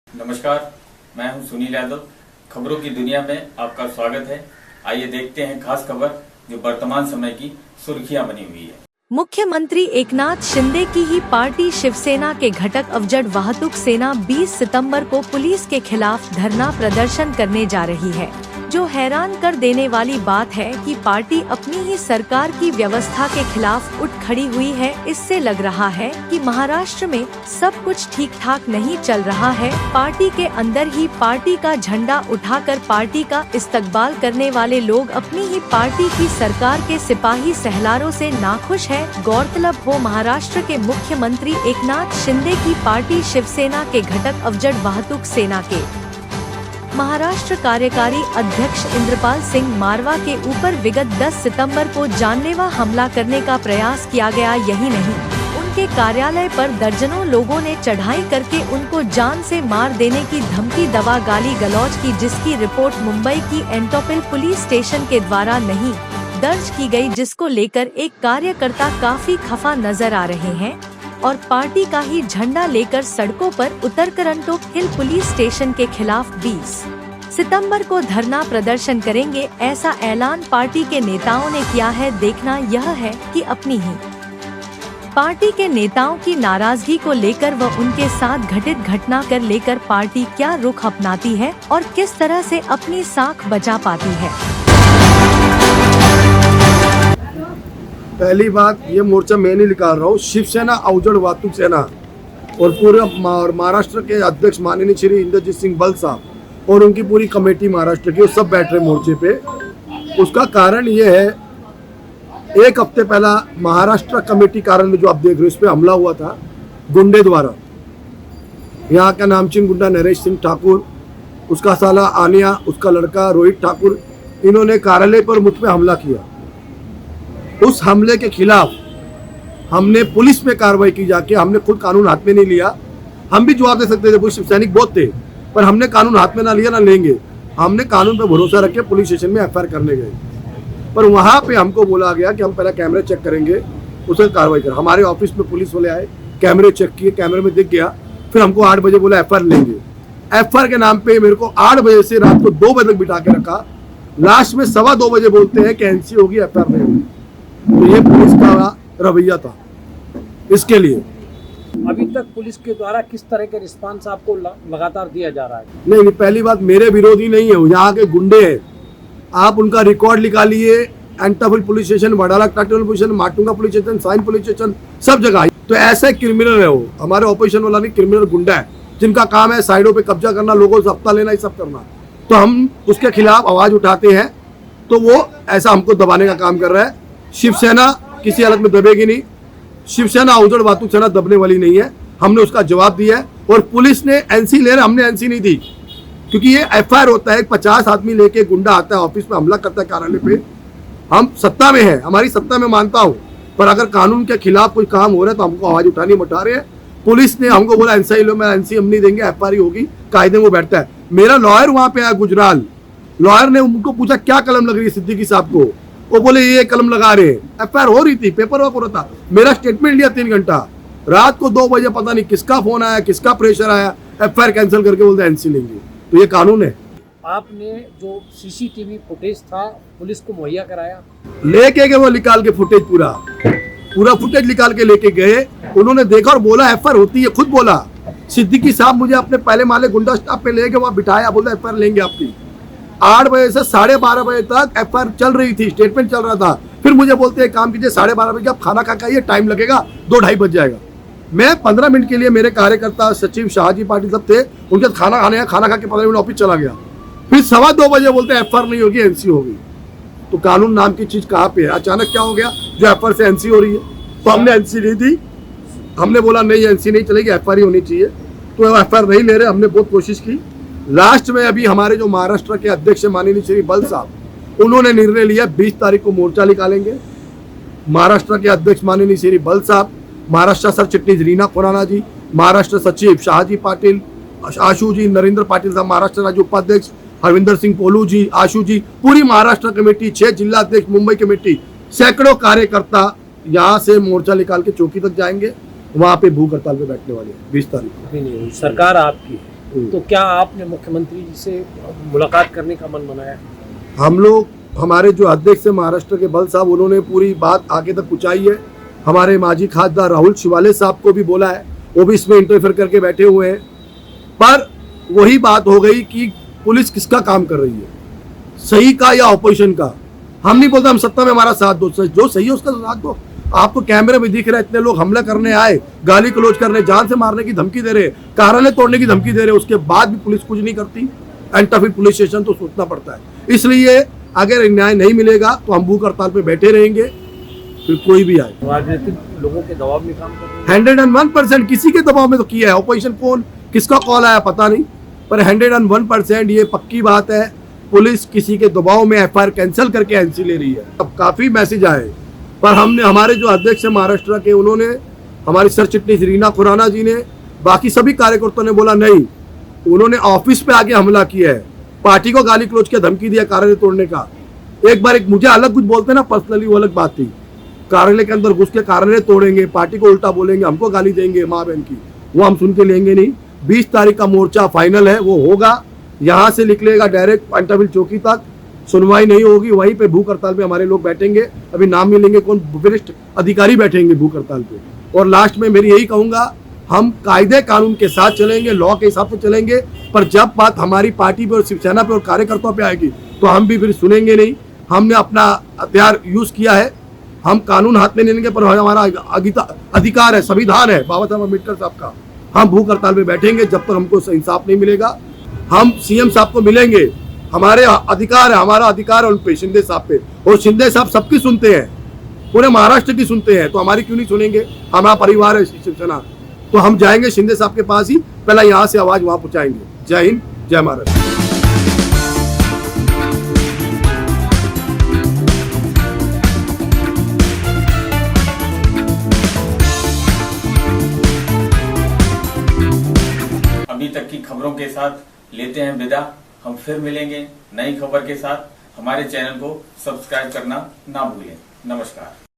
नमस्कार, मैं हूं सुनील यादव। खबरों की दुनिया में आपका स्वागत है। आइए देखते हैं खास खबर जो वर्तमान समय की सुर्खियां बनी हुई है। मुख्यमंत्री एकनाथ शिंदे की ही पार्टी शिवसेना के घटक अवजड वाहतुक सेना 20 सितंबर को पुलिस के खिलाफ धरना प्रदर्शन करने जा रही है। जो हैरान कर देने वाली बात है कि पार्टी अपनी ही सरकार की व्यवस्था के खिलाफ उठ खड़ी हुई है। इससे लग रहा है कि महाराष्ट्र में सब कुछ ठीक ठाक नहीं चल रहा है। पार्टी के अंदर ही पार्टी का झंडा उठाकर पार्टी का इस्तकबाल करने वाले लोग अपनी ही पार्टी की सरकार के सिपाही सहलारों से नाखुश है। गौरतलब हो, महाराष्ट्र के मुख्यमंत्री एकनाथ शिंदे की पार्टी शिवसेना के घटक अवजड वाहतुक सेना के महाराष्ट्र कार्यकारी अध्यक्ष इंद्रपाल सिंह मारवा के ऊपर विगत 10 सितंबर को जानलेवा हमला करने का प्रयास किया गया। यही नहीं, उनके कार्यालय पर दर्जनों लोगों ने चढ़ाई करके उनको जान से मार देने की धमकी, दवा, गाली गलौज की, जिसकी रिपोर्ट मुंबई की एंटोपिल पुलिस स्टेशन के द्वारा नहीं दर्ज की गई, जिसको लेकर एक कार्यकर्ता काफी खफा नजर आ रहे हैं और पार्टी का ही झंडा लेकर सड़कों पर उतरकर एंटोप हिल पुलिस स्टेशन के खिलाफ 20 सितंबर को धरना प्रदर्शन करेंगे। ऐसा ऐलान पार्टी के नेताओं ने किया है। देखना यह है कि अपनी ही पार्टी के नेताओं की नाराजगी को लेकर व उनके साथ घटित घटना कर लेकर पार्टी क्या रुख अपनाती है और किस तरह से अपनी साख बचा पाती है। पहली बात, ये मोर्चा मैं नहीं निकाल रहा हूँ। शिवसेना अवजड वाहतुक सेना और पूरे महाराष्ट्र के अध्यक्ष माननीय श्री इंद्रजीत सिंह बल साहब और उनकी पूरी कमेटी महाराष्ट्र की, सब बैठ रहे मोर्चे पे। उसका कारण ये है, एक हफ्ते पहला महाराष्ट्र कमेटी कारण में जो आप देख रहे हो, इस पे हमला हुआ था गुंडे द्वारा। यहाँ का नामचीन गुंडा नरेश सिंह ठाकुर, उसका साला आनिया, उसका लड़का रोहित ठाकुर, इन्होंने कार्यालय पर मुझ पे हमला किया। उस हमले के खिलाफ हमने पुलिस में कार्रवाई की जाके, हमने खुद कानून हाथ में नहीं लिया। हम भी जवाब दे सकते थे, कुछ सैनिक बहुत थे, पर हमने कानून हाथ में ना लिया ना लेंगे। हमने कानून पे भरोसा रख के पुलिस स्टेशन में एफआईआर करने गए, पर वहाँ पे हमको बोला गया कि हम पहले कैमरे चेक करेंगे, उसे कार्रवाई कर। हमारे ऑफिस में पुलिस वाले आए, कैमरे चेक किए, कैमरे में दिख गया। फिर हमको 8 बजे बोला एफआईआर लेंगे। एफआईआर के नाम पे मेरे को 8 बजे से रात को 2 बजे तक बिठा के रखा। लास्ट में 2:15 बजे बोलते हैं कि एनसी होगी, एफआईआर नहीं होगी। तो ये पुलिस का रवैया था। इसके लिए अभी तक पुलिस के द्वारा किस तरह के रिस्पांस आपको लगातार दिया जा रहा है? नहीं, पहली बात, मेरे विरोधी नहीं है, यहाँ के गुंडे हैं। आप उनका रिकॉर्ड निकालिए, एंटाफिल पुलिस स्टेशन, वडाला ट्रैक्टर police station, Matunga police station, Sion police station, सब जगह। तो ऐसे क्रिमिनल है वो, हमारे ऑपोजिशन वाला नहीं, क्रिमिनल गुंडा है जिनका काम है साइडों पे कब्जा करना, लोगों से हफ्ता लेना, ये सब करना। तो हम उसके खिलाफ आवाज उठाते हैं, तो वो ऐसा हमको दबाने का काम कर रहा है। शिवसेना किसी हालत में दबेगी नहीं। शिवसेना अवजड वाहतुक सेना दबने वाली नहीं है। हमने उसका जवाब दिया है और पुलिस ने एनसी ले रहे, हमने एनसी नहीं दी, क्योंकि ये एफआईआर होता है। 50 आदमी लेके गुंडा आता है, ऑफिस में हमला करता है, कार्यालय पे। हम सत्ता में है, हमारी सत्ता में मानता हूँ, पर अगर कानून के खिलाफ कोई काम हो रहा है तो हमको आवाज उठानी उठा रहे हैं। पुलिस ने हमको बोला एनसी लो, मैं एनसी हम नहीं देंगे, एफआईआर होगी, कायदे में वो बैठता है। मेरा लॉयर वहां पे आया, गुजराल लॉयर ने उनको पूछा क्या कलम लग रही है सिद्दीकी साहब को, वो बोले ये कलम लगा रहे हैं। एफआईआर हो रही थी, पेपर वर्क हो रहा था। मेरा स्टेटमेंट लिया 3 घंटा। रात को 2 बजे पता नहीं किसका फोन आया, किसका प्रेशर आया, एफआईआर कैंसिल करके बोलते एनसी लेंगे। तो ये कानून है। आपने जो सीसीटीवी फुटेज था पुलिस को मुहैया कराया? लेके गए वो, निकाल के फुटेज, पूरा फुटेज निकाल के लेके गए। उन्होंने देखा और बोला एफआईआर होती है। खुद बोला सिद्दीकी साहब, मुझे अपने पहले माले गुंडा स्टाफ पे लेके वहां बिठाया, बोला एफआईआर लेंगे आपकी। 8 बजे से 12:30 बजे तक एफआईआर चल रही थी, स्टेटमेंट चल रहा था। फिर मुझे बोलते हैं काम कीजिए, 12:30 बजे आप खाना खा के आइए, टाइम लगेगा, 2-2:30 बज जाएगा। मैं 15 मिनट के लिए, मेरे कार्यकर्ता सचिव शाहजी पाटिल सब थे, उनके खाना खाने, खाना खा के 15 मिनट ऑफिस चला गया। फिर 2:15 बजे बोलते हैं एफआईआर नहीं होगी, एनसी होगी। तो कानून नाम की चीज कहाँ पे है? अचानक क्या हो गया जो एफआईआर से एनसी हो रही है? तो हमने एनसी नहीं दी। हमने बोला नहीं, एनसी नहीं चलेगी, एफआईआर होनी चाहिए। तो एफआईआर नहीं ले रहे। हमने बहुत कोशिश की। लास्ट में अभी हमारे जो महाराष्ट्र के अध्यक्ष माननीय श्री बल साहब, उन्होंने निर्णय लिया 20 तारीख को मोर्चा निकालेंगे। महाराष्ट्र के अध्यक्ष माननीय श्री बल साहब, महाराष्ट्र सर चिटनीस रीना खुराना जी, महाराष्ट्र सचिव शाहजी पाटिल, आशू जी, नरेंद्र पाटिल साहब महाराष्ट्र राज्य उपाध्यक्ष, हरविंदर सिंह पोलू जी, आशू जी, पूरी महाराष्ट्र कमेटी, 6 जिला अध्यक्ष, मुंबई कमेटी, सैकड़ों कार्यकर्ता यहाँ से मोर्चा निकाल के चौकी तक जाएंगे। वहाँ पे भूख हड़ताल पे बैठने वाले हैं 20 तारीख को। सरकार आपकी तो क्या आपने मुख्यमंत्री जी से मुलाकात करने का मन बनाया? हम लोग, हमारे जो अध्यक्ष है महाराष्ट्र के बल साहब, उन्होंने पूरी बात आगे तक पहुंचाई है। हमारे माजी खासदार राहुल शिवाले साहब को भी बोला है, वो भी इसमें इंटरफेयर करके बैठे हुए हैं। पर वही बात हो गई कि पुलिस किसका काम कर रही है, सही का या ऑपोजिशन का। हम नहीं बोलते हम सत्ता में हमारा साथ दो, जो सही है उसका साथ दो। आपको कैमरे में दिख रहा है, इतने लोग हमला करने आए, गाली गलौज करने, जान से मारने की धमकी दे रहे, कार्यालय तोड़ने की धमकी दे रहे, उसके बाद भी पुलिस कुछ नहीं करती। एंटाफिल पुलिस स्टेशन तो सोचना पड़ता है। इसलिए अगर न्याय नहीं मिलेगा तो हम भूख हड़ताल पे बैठे रहेंगे, फिर कोई भी आए। राजनीतिक लोगों के दबाव में काम कर रहे हैं। 101% किसी के दबाव में तो किया है। ऑपोजिशन कौन, किसका कॉल आया पता नहीं, पर 101% ये पक्की बात है, पुलिस किसी के दबाव में एफआईआर कैंसिल करके एनसी ले रही है। अब काफी मैसेज आए, पर हमने, हमारे जो अध्यक्ष है महाराष्ट्र के, उन्होंने, हमारी सर चिटनीस रीना खुराना जी ने, बाकी सभी कार्यकर्ताओं ने बोला नहीं, उन्होंने ऑफिस पे आके हमला किया है, पार्टी को गाली गलौज की धमकी दिया कार्यालय तोड़ने का। एक बार एक मुझे अलग कुछ बोलते ना पर्सनली, वो अलग बात थी। कार्यालय के अंदर घुस के कार्यालय तोड़ेंगे, पार्टी को उल्टा बोलेंगे, हमको गाली देंगे माँ बहन की, वो हम सुन के लेंगे नहीं। 20 तारीख का मोर्चा फाइनल है, वो होगा, यहाँ से निकलेगा डायरेक्ट एंटाफिल चौकी तक, सुनवाई नहीं होगी, वहीं पे भूख हड़ताल पे हमारे लोग बैठेंगे। अभी नाम मिलेंगे कौन, वरिष्ठ अधिकारी बैठेंगे भूख हड़ताल पे। और लास्ट में मेरी यही कहूंगा, हम कायदे कानून के साथ चलेंगे, लॉ के हिसाब से चलेंगे, पर जब बात हमारी पार्टी पे और शिवसेना पे और कार्यकर्ताओं पे आएगी तो हम भी फिर सुनेंगे नहीं। हमने अपना हथियार यूज किया है, हम कानून हाथ में नहीं लेंगे, पर हमारा अधिकार है, संविधान है बाबा साहब अम्बेडकर साहब का। हम भूख हड़ताल पे बैठेंगे जब तक हमको इंसाफ नहीं मिलेगा। हम सीएम साहब को मिलेंगे, हमारे अधिकार है, हमारा अधिकार है उन पे, शिंदे साहब पे, और शिंदे साहब सबकी सुनते हैं, पूरे महाराष्ट्र की सुनते हैं, तो हमारी क्यों नहीं सुनेंगे? हमारा परिवार है शिवसेना, तो हम जाएंगे शिंदे साहब के पास ही, पहले यहाँ से आवाज वहां पहुंचाएंगे। जय हिंद, जय महाराष्ट्र। अभी तक की खबरों के साथ लेते हैं विदा। हम फिर मिलेंगे नई खबर के साथ। हमारे चैनल को सब्सक्राइब करना ना भूलें। नमस्कार।